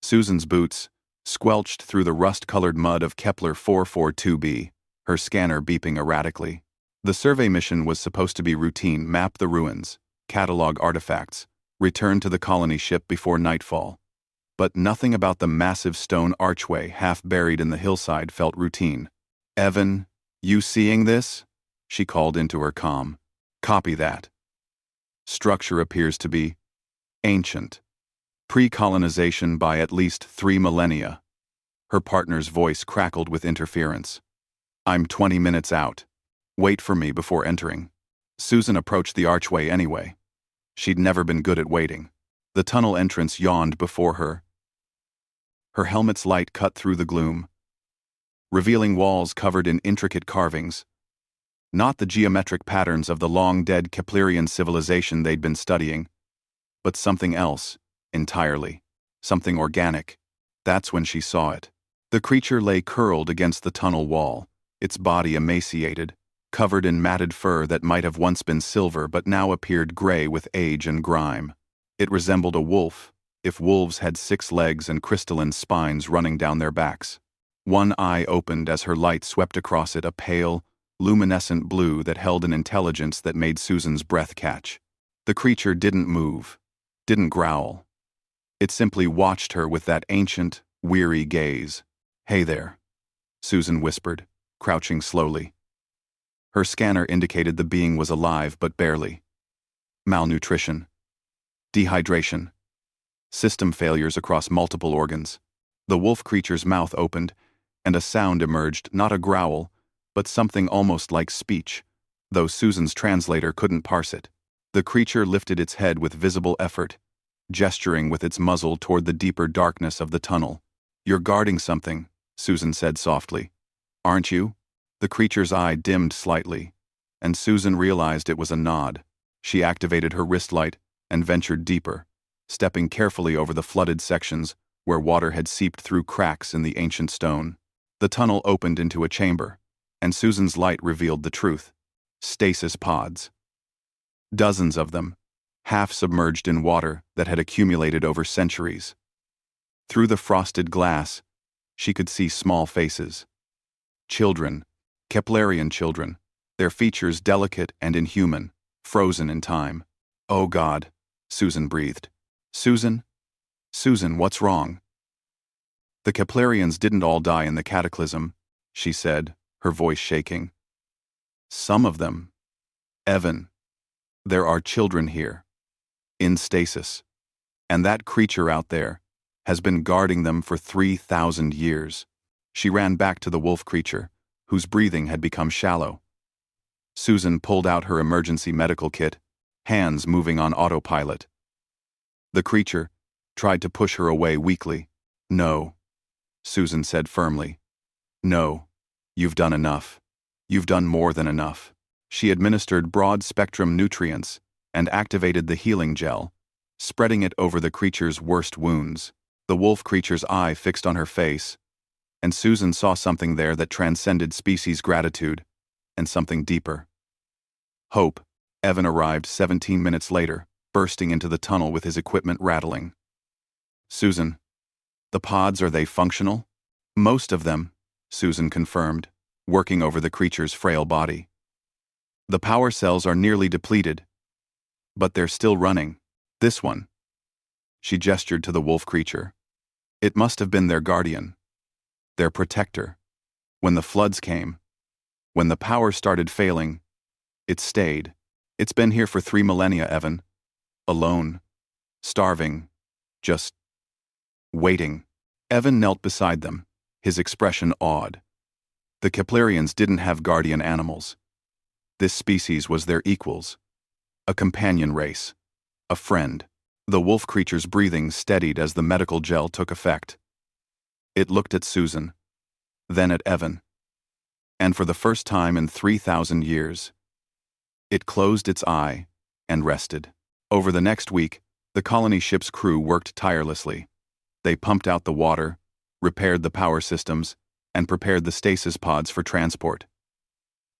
Susan's boots squelched through the rust-colored mud of Kepler 442b, her scanner beeping erratically. The survey mission was supposed to be routine: map the ruins, catalog artifacts, return to the colony ship before nightfall. But nothing about the massive stone archway half buried in the hillside felt routine. "Evan, you seeing this?" she called into her comm. "Copy that. Structure appears to be ancient. Pre-colonization by at least 3 millennia. Her partner's voice crackled with interference. "I'm 20 minutes out. Wait for me before entering." Susan approached the archway anyway. She'd never been good at waiting. The tunnel entrance yawned before her. Her helmet's light cut through the gloom, revealing walls covered in intricate carvings. Not the geometric patterns of the long-dead Keplerian civilization they'd been studying, but something else, entirely. Something organic. That's when she saw it. The creature lay curled against the tunnel wall, its body emaciated, covered in matted fur that might have once been silver but now appeared gray with age and grime. It resembled a wolf, if wolves had 6 legs and crystalline spines running down their backs. One eye opened as her light swept across it, a pale, luminescent blue that held an intelligence that made Susan's breath catch. The creature didn't move, didn't growl. It simply watched her with that ancient, weary gaze. "Hey there," Susan whispered, crouching slowly. Her scanner indicated the being was alive but barely. Malnutrition. Dehydration. System failures across multiple organs. The wolf creature's mouth opened, and a sound emerged, not a growl, but something almost like speech, though Susan's translator couldn't parse it. The creature lifted its head with visible effort, gesturing with its muzzle toward the deeper darkness of the tunnel. "You're guarding something," Susan said softly. "Aren't you?" The creature's eye dimmed slightly, and Susan realized it was a nod. She activated her wrist light and ventured deeper, stepping carefully over the flooded sections where water had seeped through cracks in the ancient stone. The tunnel opened into a chamber, and Susan's light revealed the truth. Stasis pods. Dozens of them, half submerged in water that had accumulated over centuries. Through the frosted glass, she could see small faces. Children, Keplerian children, their features delicate and inhuman, frozen in time. "Oh God," Susan breathed. "Susan? Susan, what's wrong?" "The Keplerians didn't all die in the cataclysm," she said, her voice shaking. "Some of them. Evan, there are children here, in stasis, and that creature out there has been guarding them for 3,000 years. She ran back to the wolf creature, whose breathing had become shallow. Susan pulled out her emergency medical kit, hands moving on autopilot. The creature tried to push her away weakly. "No," Susan said firmly. "No, you've done enough. You've done more than enough." She administered broad-spectrum nutrients and activated the healing gel, spreading it over the creature's worst wounds. The wolf creature's eye fixed on her face, and Susan saw something there that transcended species gratitude, and something deeper. Hope. Evan arrived 17 minutes later, bursting into the tunnel with his equipment rattling. "Susan, the pods, are they functional?" "Most of them," Susan confirmed, working over the creature's frail body. "The power cells are nearly depleted, but they're still running. This one." She gestured to the wolf creature. "It must have been their guardian, their protector. When the floods came, when the power started failing, it stayed. It's been here for 3 millennia, Evan. Alone, starving, just waiting." Evan knelt beside them, his expression awed. The Keplerians didn't have guardian animals. This species was their equals, a companion race, a friend. The wolf creature's breathing steadied as the medical gel took effect. It looked at Susan, then at Evan, and for the first time in 3,000 years, it closed its eye and rested. Over the next week, the colony ship's crew worked tirelessly. They pumped out the water, repaired the power systems, and prepared the stasis pods for transport.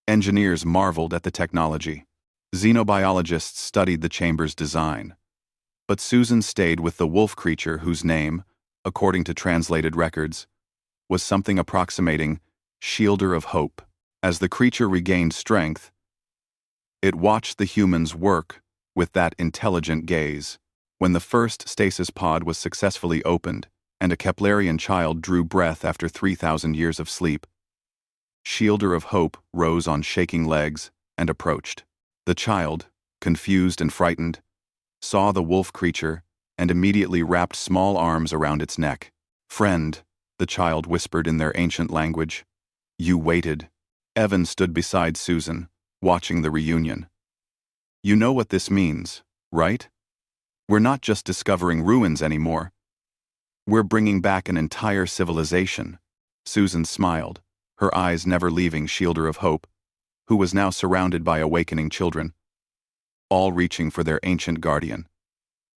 Engineers marveled at the technology. Xenobiologists studied the chamber's design. But Susan stayed with the wolf creature whose name, according to translated records, was something approximating Shielder of Hope. As the creature regained strength, it watched the humans work with that intelligent gaze. When the first stasis pod was successfully opened, and a Keplerian child drew breath after 3,000 years of sleep, Shielder of Hope rose on shaking legs and approached. The child, confused and frightened, saw the wolf creature and immediately wrapped small arms around its neck. "Friend," the child whispered in their ancient language. "You waited." Evan stood beside Susan, watching the reunion. "You know what this means, right? We're not just discovering ruins anymore. We're bringing back an entire civilization." Susan smiled, her eyes never leaving Shielder of Hope, who was now surrounded by awakening children, all reaching for their ancient guardian.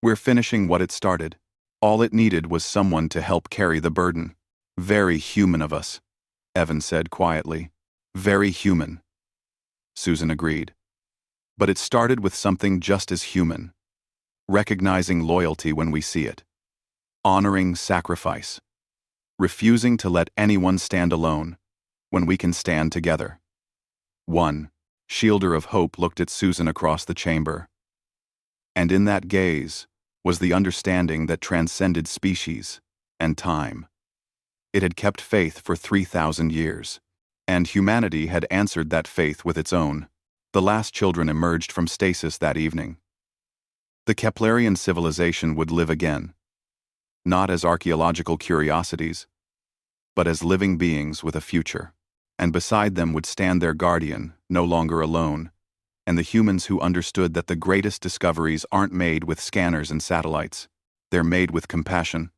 "We're finishing what it started. All it needed was someone to help carry the burden." "Very human of us," Evan said quietly. "Very human." Susan agreed. "But it started with something just as human. Recognizing loyalty when we see it. Honoring sacrifice. Refusing to let anyone stand alone when we can stand together." One, Shielder of Hope looked at Susan across the chamber. And in that gaze was the understanding that transcended species and time. It had kept faith for 3,000 years, and humanity had answered that faith with its own. The last children emerged from stasis that evening. The Keplerian civilization would live again, not as archaeological curiosities, but as living beings with a future. And beside them would stand their guardian, no longer alone, and the humans who understood that the greatest discoveries aren't made with scanners and satellites. They're made with compassion,